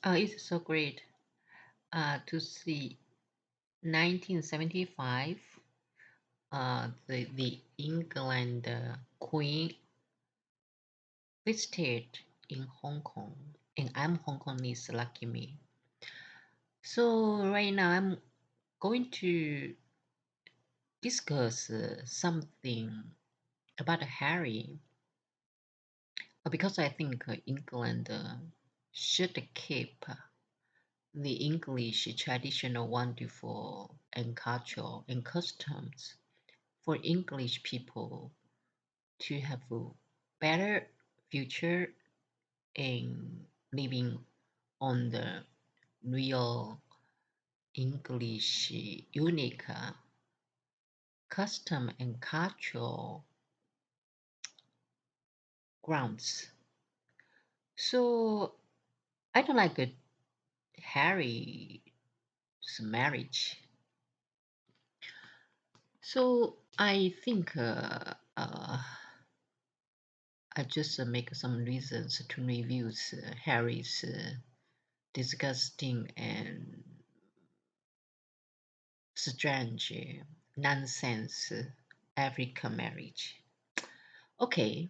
It's so great to see 1975, the England Queen visited in Hong Kong, and I'm Hong Kongese, lucky me. So right now I'm going to discuss something about Harry, because I think England should keep the English traditional wonderful and culture and customs for English people to have a better future in living on the real English unique custom and cultural grounds. So I don't like Harry's marriage. So I think I just make some reasons to review Harry's disgusting and strange nonsense African marriage. Okay,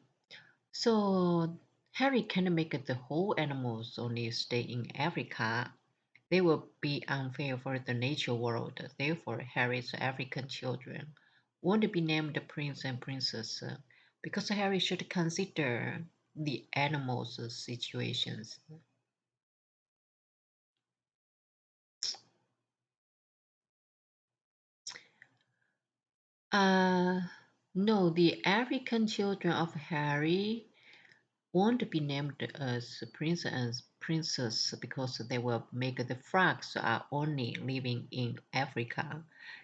so Harry can make the whole animals only stay in Africa. They will be unfair for the nature world. Therefore, Harry's African children won't be named prince and princess because Harry should consider the animals' situations. Uh, no, the African children of Harry won't be named as prince and princess because they will make the frogs are only living in Africa.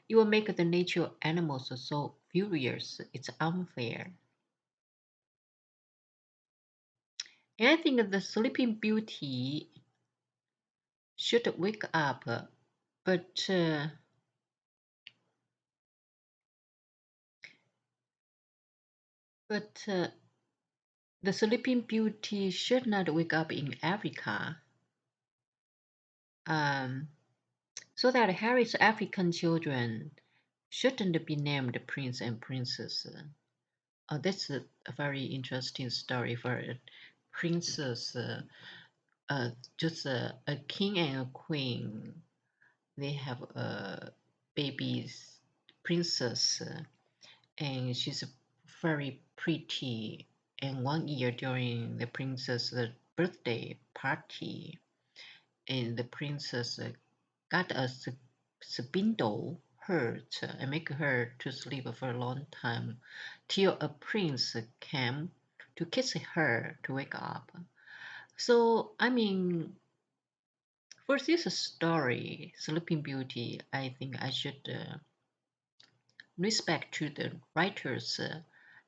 It will make the nature animals so furious. It's unfair. And I think the Sleeping Beauty should wake up, but but the Sleeping Beauty should not wake up in Africa. Um, so that Harry's African children shouldn't be named prince and princess. Oh, that's a very interesting story for a princess. Just a king and a queen. They have a baby's princess, and she's very pretty. And one year during the princess' birthday party, and the princess got a spindle hurt and make her to sleep for a long time till a prince came to kiss her to wake up. So I mean, for this story, Sleeping Beauty, I think I should respect to the writer's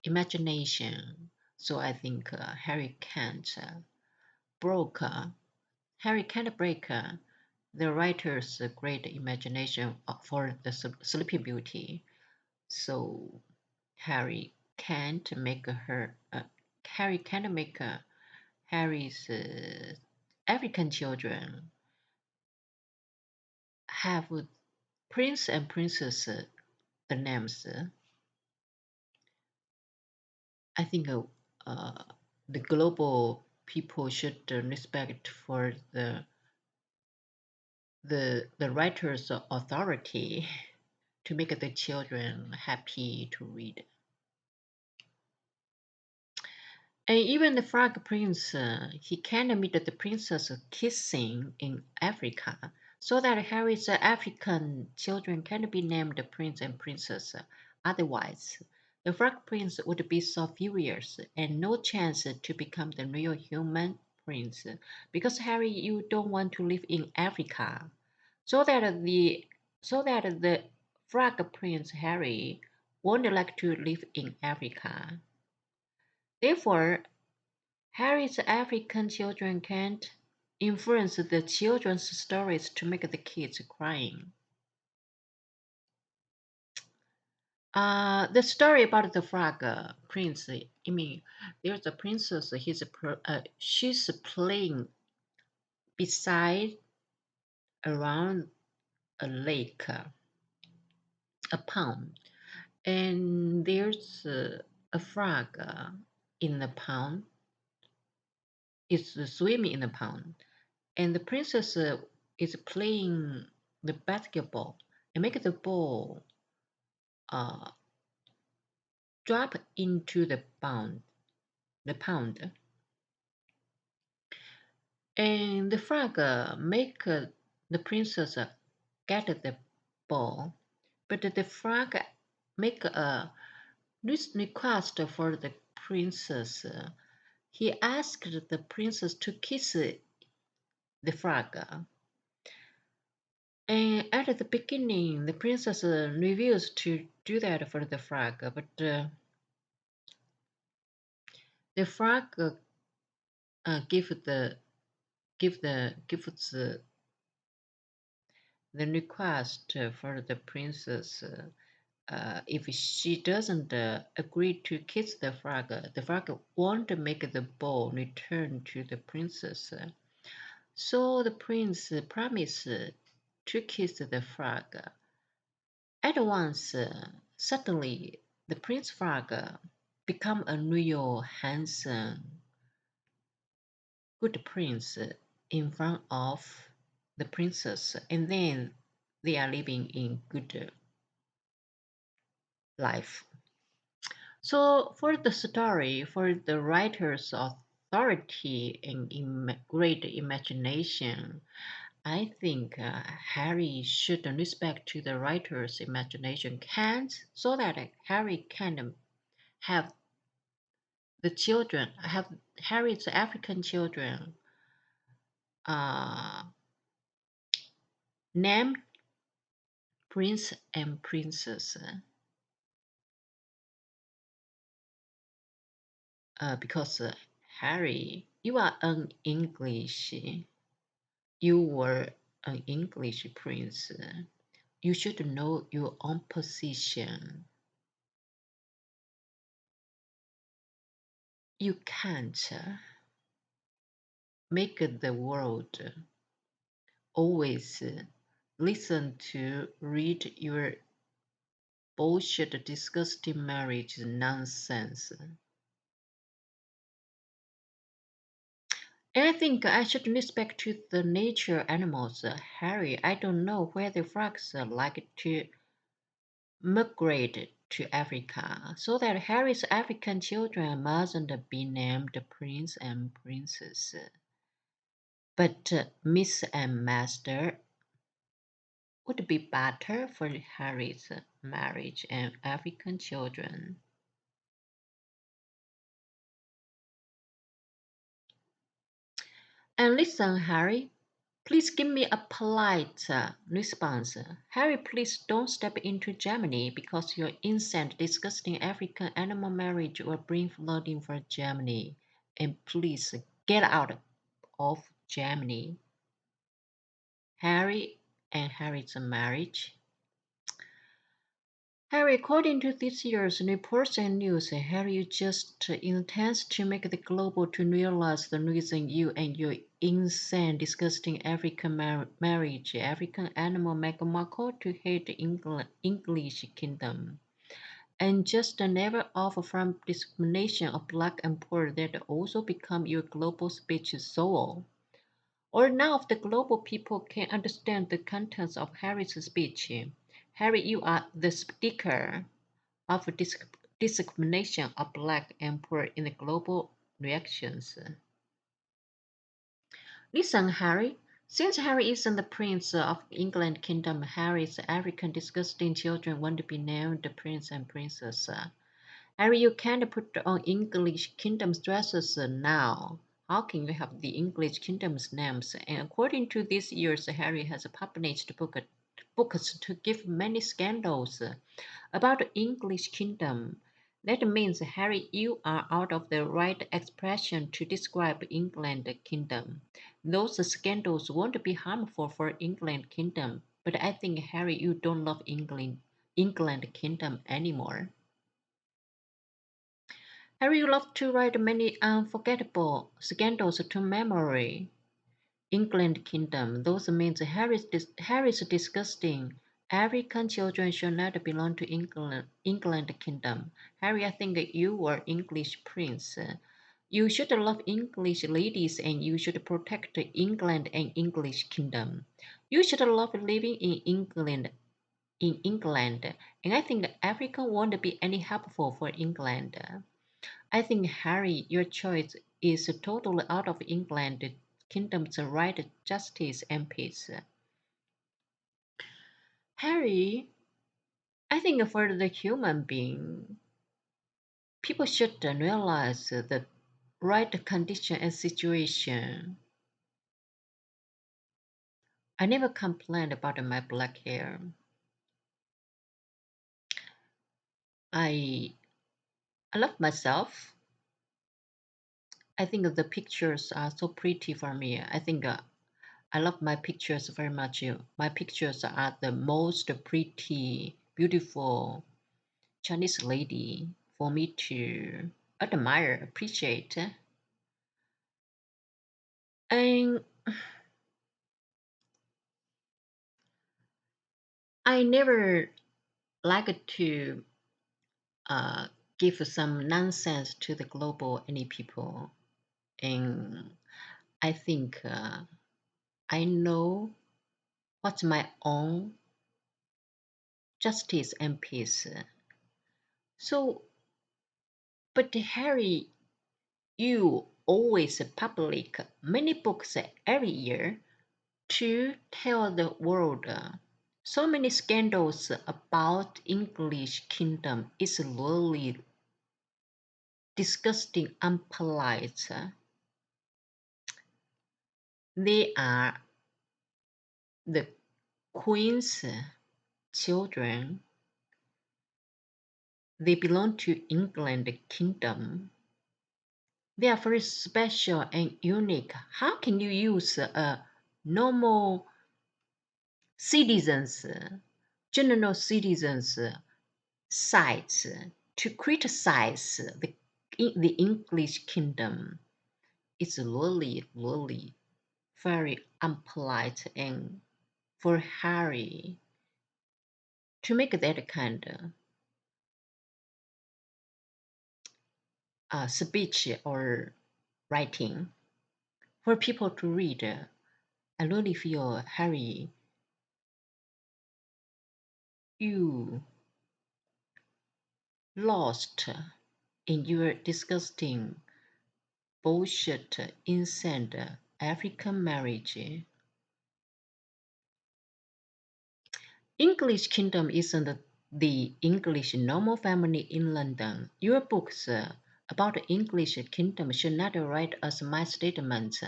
imagination. So I think broke Harry can't break the writer's great imagination for the Sleeping Beauty. So Harry can't make her. Harry can't make Harry's African children have prince and princess the names. I think the global people should respect for the writer's authority to make the children happy to read. And even the Frog Prince, he can't meet the princess kissing in Africa, so that Harry's African children can be named prince and princess. Otherwise, the Frog Prince would be so furious and no chance to become the real human prince, because Harry, you don't want to live in Africa, so that the Frog Prince Harry won't like to live in Africa. Therefore, Harry's African children can't influence the children's stories to make the kids crying. The story about the frog prince. I mean, there's a princess. She's playing beside around a lake, a pond, and there's a frog in the pond. It's swimming in the pond, and the princess is playing the basketball and make the ball uh, drop into the pond, and the frog make the princess get the ball, but the frog make a request for the princess. He asked the princess to kiss the frog. And at the beginning, the princess refused to do that for the frog, but the frog gives the request for the princess. If she doesn't agree to kiss the frog won't make the ball return to the princess. So the prince promised to kiss the frog. At once, suddenly, the prince frog become a real handsome, good prince in front of the princess, and then they are living in good life. So, for the story, for the writer's authority and great imagination, I think Harry should respect to the writer's imagination, can so that Harry can have the children, have Harry's African children uh, named Prince and Princess because Harry, you are an English, you were an English prince. You should know your own position. You can't make the world always listen to read your bullshit, disgusting marriage nonsense. And I think I should respect to the nature animals. Harry, I don't know whether frogs like to migrate to Africa, so that Harry's African children mustn't be named Prince and Princess, but Miss and Master would be better for Harry's marriage and African children. And listen, Harry, please give me a polite response. Harry, please don't step into Germany because your insane, disgusting African animal marriage will bring flooding for Germany. And please get out of Germany. Harry and Harry's marriage. Harry, according to this year's reports and news, Harry just intends to make the global to realize the reason you and your insane, disgusting African marriage, African animal make Marco to hate the English kingdom. And just never offer from discrimination of black and poor that also become your global speech soul. Or now the global people can understand the contents of Harry's speech. Harry, you are the speaker of discrimination of black and poor in the global reactions. Listen, Harry. Since Harry isn't the prince of England kingdom, Harry's African disgusting children want to be named the prince and princess. Harry, you can't put on English kingdom's dresses now. How can you have the English kingdom's names? And according to this year's, Harry has published books to give many scandals about the English kingdom. That means, Harry, you are out of the right expression to describe England kingdom. Those scandals won't be harmful for England kingdom, but I think, Harry, you don't love England kingdom anymore. Harry, you love to write many unforgettable scandals to memory. England Kingdom. Those means Harry's disgusting. African children should not belong to England Kingdom. Harry, I think that you were English prince. You should love English ladies and you should protect England and English Kingdom. You should love living in England, and I think that Africa won't be any helpful for England. I think Harry, your choice is totally out of England Kingdom's right, justice, and peace. Harry, I think for the human being, people should realize the right condition and situation. I never complained about my black hair. I I love myself. I think the pictures are so pretty for me. I think I love my pictures very much. My pictures are the most pretty, beautiful Chinese lady for me to admire, appreciate. And I never like to uh, give some nonsense to the global any people. And I think I know what's my own justice and peace. So, but Harry, you always public many books every year to tell the world so many scandals about English kingdom is really disgusting, unpolite. They are the queen's children. They belong to England kingdom. They are very special and unique. How can you use a normal citizens, general citizens sites to criticize the English kingdom? It's really, really very unpolite, and for Harry to make that kind of speech or writing for people to read, I really feel Harry, you lost in your disgusting bullshit insane African marriage. English Kingdom isn't the English normal family in London. Your books about the English Kingdom should not write as my statements.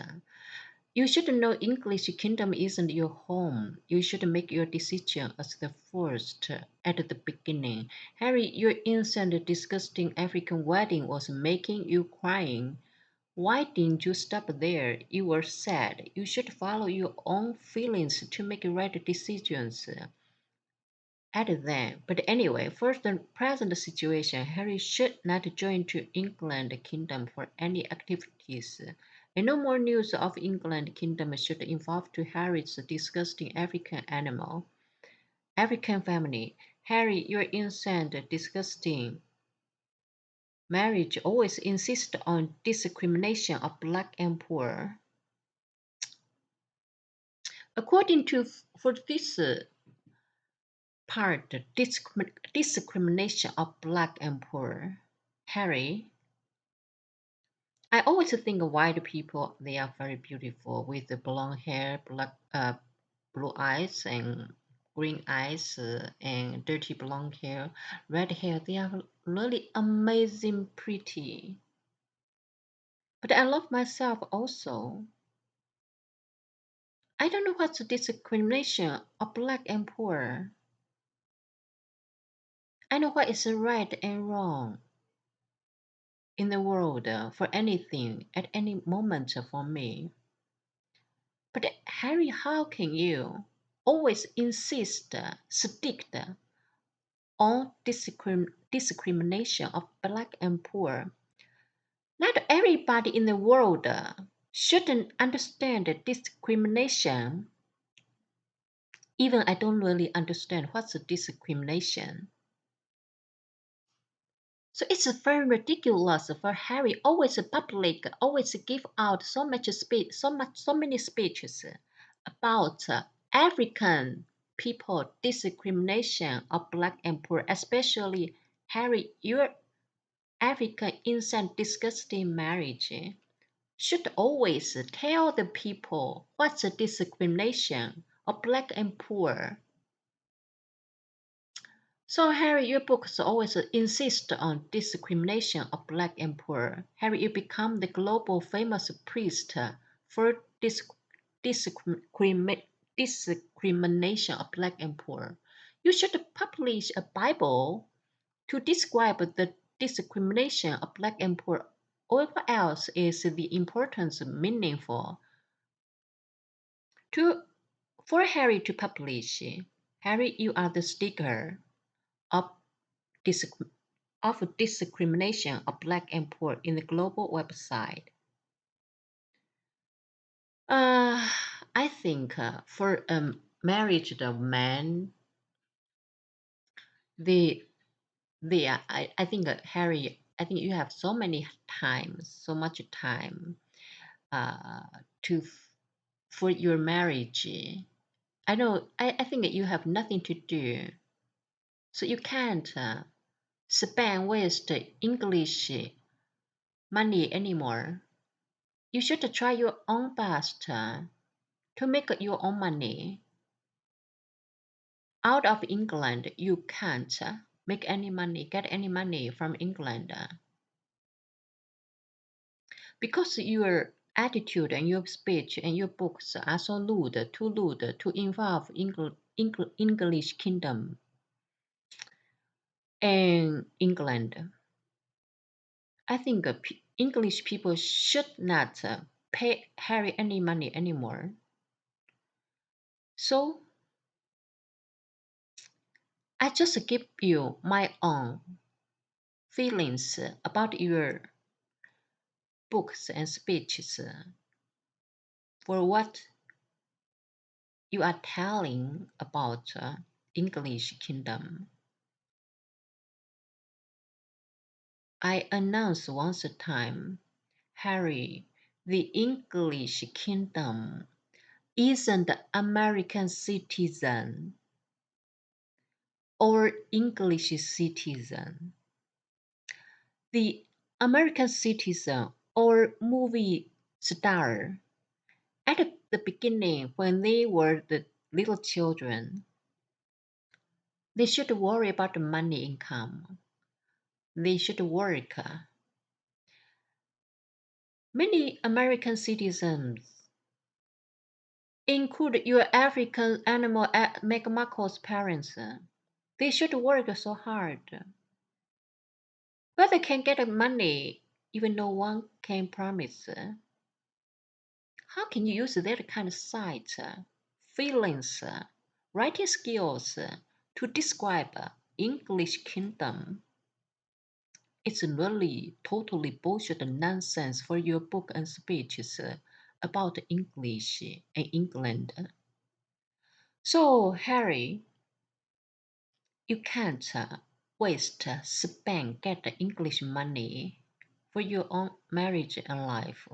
You should know English Kingdom isn't your home. You should make your decision as the first at the beginning. Harry, your insane, disgusting African wedding was making you crying. Why didn't you stop there? You were sad. You should follow your own feelings to make right decisions. Added then, but anyway, for the present situation, Harry should not join to England Kingdom for any activities. And no more news of England Kingdom should involve to Harry's disgusting African animal, African family. Harry, your insane, disgusting marriage always insists on discrimination of black and poor. According to for this part, discrimination of black and poor. Harry, I always think white people they are very beautiful with the blonde hair, blue eyes, and green eyes, and dirty blonde hair, red hair. They are really amazing, pretty. But I love myself also. I don't know what's the discrimination of black and poor. I know what is right and wrong in the world for anything at any moment for me. But Harry, how can you always insist, stick on discrimination of black and poor? Not everybody in the world shouldn't understand the discrimination. Even I don't really understand what's the discrimination. So it's very ridiculous for Harry always public, always give out so much speech, so many speeches about African people discrimination of black and poor, especially Harry, your African instant disgusting marriage should always tell the people what's the discrimination of black and poor. So, Harry, your books always insist on discrimination of black and poor. Harry, you become the global famous priest for discrimination of black and poor. You should publish a Bible to describe the discrimination of black and poor. Or what else is the importance meaningful? To for Harry to publish, Harry, you are the sticker of discrimination of black and poor in the global website. Uh, I think for a married man, the I think Harry, I think you have so many times, so much time uh, to for your marriage. I know I think that you have nothing to do, so you can't spend waste English money anymore. You should try your own best to make your own money. Out of England, you can't make any money, get any money from England because your attitude and your speech and your books are so lewd to involve English kingdom and England. I think English people should not pay Harry any money anymore. So I just give you my own feelings about your books and speeches for what you are telling about English kingdom. I announced once a time, Harry, the English kingdom isn't American citizen or English citizen. The American citizen or movie star at the beginning when they were the little children, they should worry about the money income. They should work. Many American citizens, include your African animal Meghan Markle's parents, they should work so hard. But they can get money even no one can promise. How can you use that kind of sight, feelings, writing skills to describe English kingdom? It's really totally bullshit and nonsense for your book and speeches about English and England. So, Harry, you can't waste, spend, get the English money for your own marriage and life.